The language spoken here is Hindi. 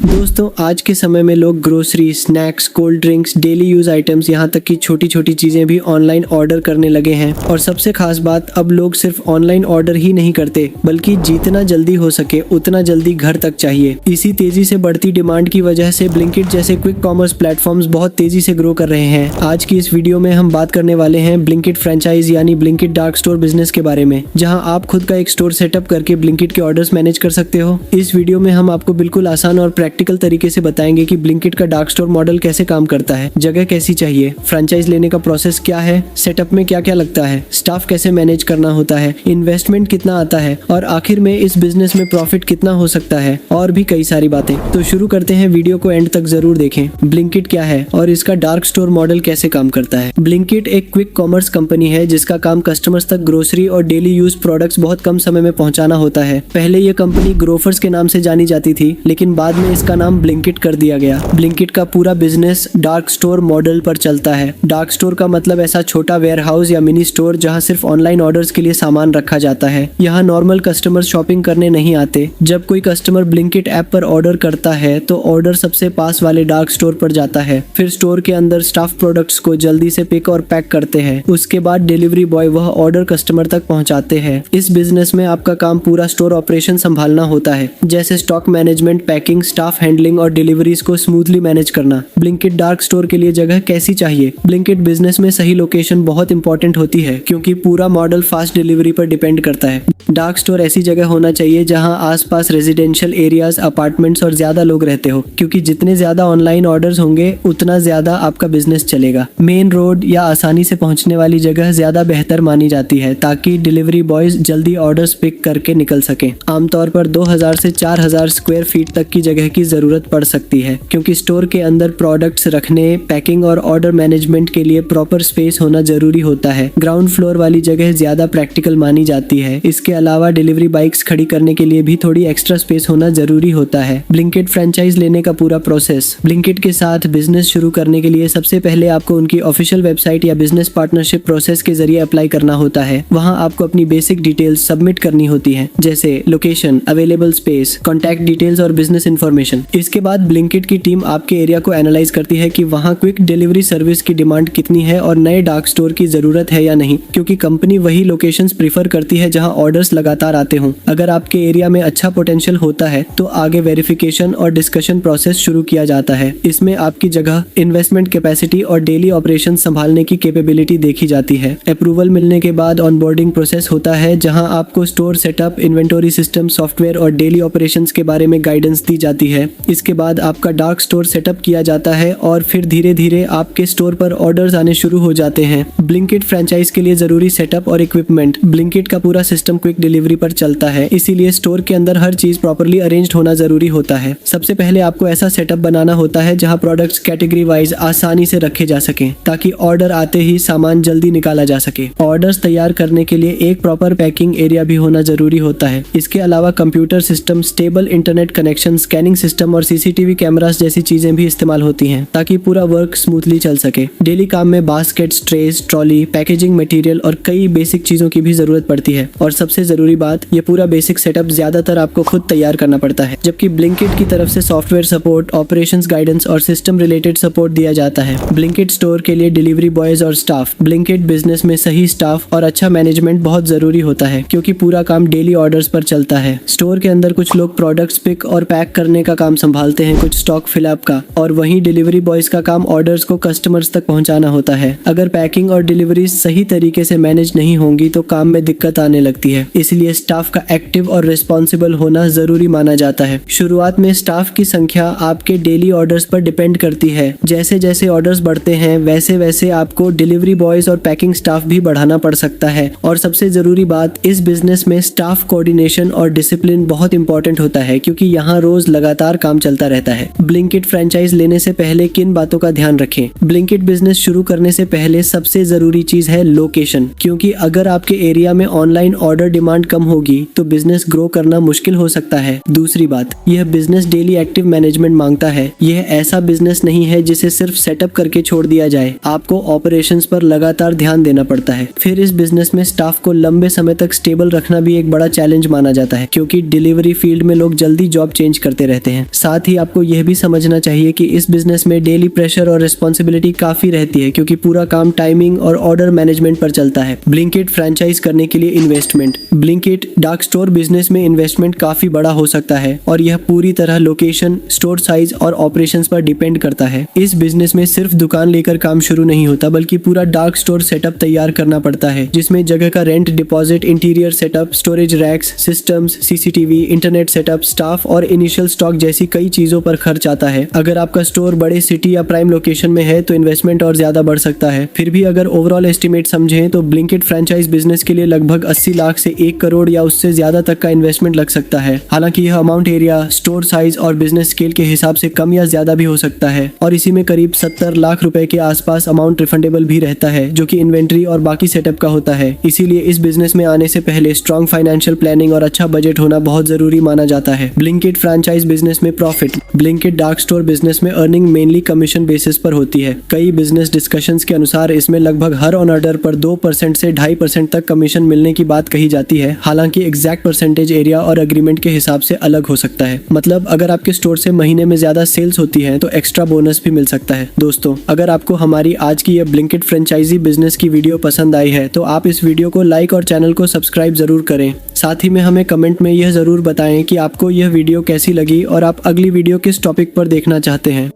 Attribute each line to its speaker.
Speaker 1: दोस्तों, आज के समय में लोग grocery, snacks, cold drinks, daily use items, यहाँ तक कि छोटी छोटी चीजें भी ऑनलाइन ऑर्डर करने लगे हैं। और सबसे खास बात, अब लोग सिर्फ ऑनलाइन ऑर्डर ही नहीं करते, बल्कि जितना जल्दी हो सके उतना जल्दी घर तक चाहिए। इसी तेजी से बढ़ती डिमांड की वजह से ब्लिंकिट जैसे क्विक कॉमर्स प्लेटफॉर्म्स बहुत तेजी से ग्रो कर रहे हैं। आज की इस वीडियो में हम बात करने वाले हैं ब्लिंकिट फ्रेंचाइज यानी ब्लिंकिट डार्क स्टोर बिजनेस के बारे में, जहां आप खुद का एक स्टोर सेटअप करके ब्लिंकिट के ऑर्डर्स मैनेज कर सकते हो। इस वीडियो में हम आपको बिल्कुल आसान और प्रैक्टिकल तरीके से बताएंगे कि ब्लिंकिट का डार्क स्टोर मॉडल कैसे काम करता है, जगह कैसी चाहिए, फ्रेंचाइज लेने का प्रोसेस क्या है, सेटअप में क्या क्या लगता है, स्टाफ कैसे मैनेज करना होता है, इन्वेस्टमेंट कितना आता है और आखिर में इस बिजनेस में प्रॉफिट कितना हो सकता है, और भी कई सारी बातें। तो शुरू करते हैं, वीडियो को एंड तक जरूर देखें। ब्लिंकिट क्या है और इसका डार्क स्टोर मॉडल कैसे काम करता है। ब्लिंकिट एक क्विक कॉमर्स कंपनी है जिसका काम कस्टमर्स तक ग्रोसरी और डेली यूज प्रोडक्ट्स बहुत कम समय में पहुंचाना होता है। पहले ये कंपनी ग्रोफर्स के नाम से जानी जाती थी, लेकिन बाद में इसका नाम ब्लिंकिट कर दिया गया। ब्लिंकिट का पूरा बिजनेस डार्क स्टोर मॉडल पर चलता है। डार्क स्टोर का मतलब ऐसा छोटा वेयर हाउस या मिनी स्टोर जहां सिर्फ ऑनलाइन ऑर्डर्स के लिए सामान रखा जाता है। यहाँ नॉर्मल कस्टमर शॉपिंग करने नहीं आते। जब कोई कस्टमर ब्लिंकिट ऐप पर ऑर्डर करता है तो ऑर्डर सबसे पास वाले डार्क स्टोर पर जाता है। फिर स्टोर के अंदर स्टाफ प्रोडक्ट्स को जल्दी से पिक और पैक करते हैं। उसके बाद डिलीवरी बॉय वह ऑर्डर कस्टमर तक पहुंचाते हैं। इस बिजनेस में आपका काम पूरा स्टोर ऑपरेशन संभालना होता है, जैसे stock management, packing, staff handling और डिलीवरीज को स्मूथली मैनेज करना। ब्लिंकिट डार्क स्टोर के लिए जगह कैसी चाहिए। ब्लिंकिट बिजनेस में सही लोकेशन बहुत इंपॉर्टेंट होती है, क्योंकि पूरा मॉडल फास्ट डिलीवरी पर डिपेंड करता है। डार्क स्टोर ऐसी जगह होना चाहिए जहां आसपास रेजिडेंशियल एरियाज, अपार्टमेंट्स और ज्यादा लोग रहते हो, क्योंकि जितने ज्यादा ऑनलाइन ऑर्डर्स होंगे उतना ज्यादा आपका बिजनेस चलेगा। मेन रोड या आसानी से पहुंचने वाली जगह ज्यादा बेहतर मानी जाती है, ताकि डिलीवरी बॉयज जल्दी ऑर्डर्स पिक करके निकल सके। आमतौर पर 2000 से 4000 स्क्वायर फीट तक की जगह की जरूरत पड़ सकती है, क्योंकि स्टोर के अंदर प्रोडक्ट्स रखने, पैकिंग और ऑर्डर मैनेजमेंट के लिए प्रॉपर स्पेस होना जरूरी होता है। ग्राउंड फ्लोर वाली जगह ज्यादा प्रैक्टिकल मानी जाती है। इसके अलावा डिलीवरी बाइक्स खड़ी करने के लिए भी थोड़ी एक्स्ट्रा स्पेस होना जरूरी होता है। ब्लिंकिट फ्रेंचाइज लेने का पूरा प्रोसेस। ब्लिंकिट के साथ बिजनेस शुरू करने के लिए सबसे पहले आपको उनकी ऑफिशियल वेबसाइट या बिजनेस पार्टनरशिप प्रोसेस के जरिए अप्लाई करना होता है। वहां आपको अपनी बेसिक डिटेल्स सबमिट करनी होती है, जैसे location, available space, contact details और बिजनेस इन्फॉर्मेशन। इसके बाद ब्लिंकिट की टीम आपके एरिया को एनालाइज करती है कि वहाँ क्विक डिलीवरी सर्विस की डिमांड कितनी है और नए डार्क स्टोर की जरूरत है या नहीं, क्योंकि कंपनी वही लोकेशंस प्रीफर करती है जहाँ ऑर्डर्स लगातार आते हों। अगर आपके एरिया में अच्छा पोटेंशियल होता है तो आगे वेरिफिकेशन और डिस्कशन प्रोसेस शुरू किया जाता है। इसमें आपकी जगह, इन्वेस्टमेंट कैपेसिटी और डेली ऑपरेशन संभालने की कैपेबिलिटी देखी जाती है। अप्रूवल मिलने के बाद ऑनबोर्डिंग प्रोसेस होता है, जहां आपको store setup, inventory system, software और डेली ऑपरेशंस के बारे में गाइडेंस दी जाती है। इसके बाद आपका डार्क स्टोर सेटअप किया जाता है और फिर धीरे धीरे आपके स्टोर पर ऑर्डर्स आने शुरू हो जाते हैं। ब्लिंकिट फ्रेंचाइज के लिए जरूरी सेटअप और इक्विपमेंट। ब्लिंकिट का पूरा सिस्टम क्विक डिलीवरी पर चलता है, इसीलिए स्टोर के अंदर हर चीज प्रॉपर्ली अरेंज्ड होना जरूरी होता है। सबसे पहले आपको ऐसा सेटअप बनाना होता है जहां प्रोडक्ट्स कैटेगरी वाइज आसानी से रखे जा सकें, ताकि ऑर्डर आते ही सामान जल्दी निकाला जा सके। ऑर्डर्स तैयार करने के लिए एक प्रॉपर पैकिंग एरिया भी होना जरूरी होता है। इसके अलावा computer system, stable internet connection, scanning system और सीसीटीवी कैमरास जैसी चीजें भी इस्तेमाल होती हैं, ताकि पूरा वर्क स्मूथली चल सके। डेली काम में baskets, trays, trolley, packaging material और कई बेसिक चीजों की भी जरूरत पड़ती है। और सबसे जरूरी बात, ये पूरा बेसिक सेटअप ज्यादातर आपको खुद तैयार करना पड़ता है, जबकि ब्लिंकिट की तरफ से सॉफ्टवेयर सपोर्ट, ऑपरेशंस गाइडेंस और सिस्टम रिलेटेड सपोर्ट दिया जाता है। ब्लिंकिट स्टोर के लिए डिलीवरी बॉयज और स्टाफ। ब्लिंकिट बिजनेस में सही स्टाफ और अच्छा मैनेजमेंट बहुत जरूरी होता है, क्योंकि पूरा काम डेली ऑर्डर्स पर चलता है। स्टोर के अंदर कुछ लोग प्रोडक्ट्स पिक और पैक करने का काम संभालते हैं, कुछ स्टॉक फिलअप का, और वहीं डिलीवरी बॉयज का काम ऑर्डर्स को कस्टमर्स तक पहुंचाना होता है। अगर पैकिंग और डिलीवरी सही तरीके से मैनेज नहीं होंगी तो काम में दिक्कत आने लगती है, इसलिए स्टाफ का एक्टिव और रिस्पॉन्सिबल होना जरूरी माना जाता है। शुरुआत में स्टाफ की संख्या आपके डेली ऑर्डर्स पर डिपेंड करती है। जैसे जैसे ऑर्डर्स बढ़ते हैं वैसे वैसे आपको डिलीवरी बॉयज और पैकिंग स्टाफ भी बढ़ाना पड़ सकता है। और सबसे जरूरी बात, इस बिजनेस में स्टाफ कोऑर्डिनेशन और डिसिप्लिन बहुत इंपॉर्टेंट होता है, क्योंकि यहाँ रोज लगातार काम चलता रहता है। ब्लिंकिट फ्रेंचाइज लेने से पहले किन बातों का ध्यान रखें। ब्लिंकिट बिजनेस शुरू करने से पहले सबसे जरूरी चीज है लोकेशन, क्योंकि अगर आपके एरिया में ऑनलाइन ऑर्डर डिमांड कम होगी तो बिजनेस ग्रो करना मुश्किल हो सकता है। दूसरी बात, यह बिजनेस डेली एक्टिव मैनेजमेंट मांगता है। यह ऐसा बिजनेस नहीं है जिसे सिर्फ सेटअप करके छोड़ दिया जाए। आपको ऑपरेशंस पर लगातार ध्यान देना पड़ता है। फिर इस बिजनेस में स्टाफ को लंबे समय तक स्टेबल रखना भी एक बड़ा चैलेंज माना जाता है, क्योंकि डिलीवरी फील्ड में लोग जल्दी जॉब चेंज करते रहते जाते हैं। साथ ही आपको यह भी समझना चाहिए कि इस बिजनेस में डेली प्रेशर और रिस्पॉन्सिबिलिटी काफी रहती है, क्योंकि पूरा काम टाइमिंग और ऑर्डर मैनेजमेंट पर चलता है। ब्लिंकिट फ्रेंचाइज करने के लिए investment. Blinkit dark store business में इन्वेस्टमेंट काफी बड़ा हो सकता है और यह पूरी तरह लोकेशन, स्टोर साइज और ऑपरेशंस पर डिपेंड करता है। इस बिजनेस में सिर्फ दुकान लेकर काम शुरू नहीं होता, बल्कि पूरा डार्क स्टोर सेटअप तैयार करना पड़ता है, जिसमें जगह का rent, deposit, interior setup, storage racks, systems, CCTV, internet setup, staff और इनिशियल स्टॉक जैसी कई चीजों पर खर्च आता है। अगर आपका स्टोर बड़े सिटी या प्राइम लोकेशन में है तो इन्वेस्टमेंट और ज्यादा बढ़ सकता है। फिर भी अगर ओवरऑल एस्टिमेट समझें तो ब्लिंकिट फ्रेंचाइज बिजनेस के लिए लगभग 80 लाख से 1 करोड़ या उससे ज्यादा तक का इन्वेस्टमेंट लग सकता है। हालांकि यह अमाउंट एरिया, स्टोर साइज और बिजनेस स्केल के हिसाब से कम या ज्यादा भी हो सकता है और इसी में करीब 70 लाख रुपए के आसपास अमाउंट रिफंडेबल भी रहता है, जो कि इन्वेंट्री और बाकी सेटअप का होता है। इसीलिए इस बिजनेस में आने से पहले स्ट्रॉन्ग फाइनेंशियल प्लानिंग और अच्छा बजट होना बहुत जरूरी माना जाता है। ब्लिंकिट फ्रेंचाइज बिजनेस में profit. Blinkit dark store business में अर्निंग मेनली कमीशन बेसिस पर होती है। कई बिजनेस डिस्कशंस के अनुसार इसमें लगभग हर ऑन ऑर्डर पर 2% से 2.5% तक कमीशन मिलने की बात कही जाती है। हालांकि एग्जैक्ट परसेंटेज एरिया और एग्रीमेंट के हिसाब से अलग हो सकता है। मतलब अगर आपके स्टोर से महीने में ज्यादा सेल्स होती है तो एक्स्ट्रा बोनस भी मिल सकता है। दोस्तों, अगर आपको हमारी आज की यह ब्लिंकिट फ्रेंचाइजी बिजनेस की वीडियो पसंद आई है तो आप इस वीडियो को लाइक और चैनल को सब्सक्राइब जरूर करें। साथ ही में हमें कमेंट में यह जरूर बताएं कि आपको यह वीडियो कैसी लगी और आप अगली वीडियो किस टॉपिक पर देखना चाहते हैं।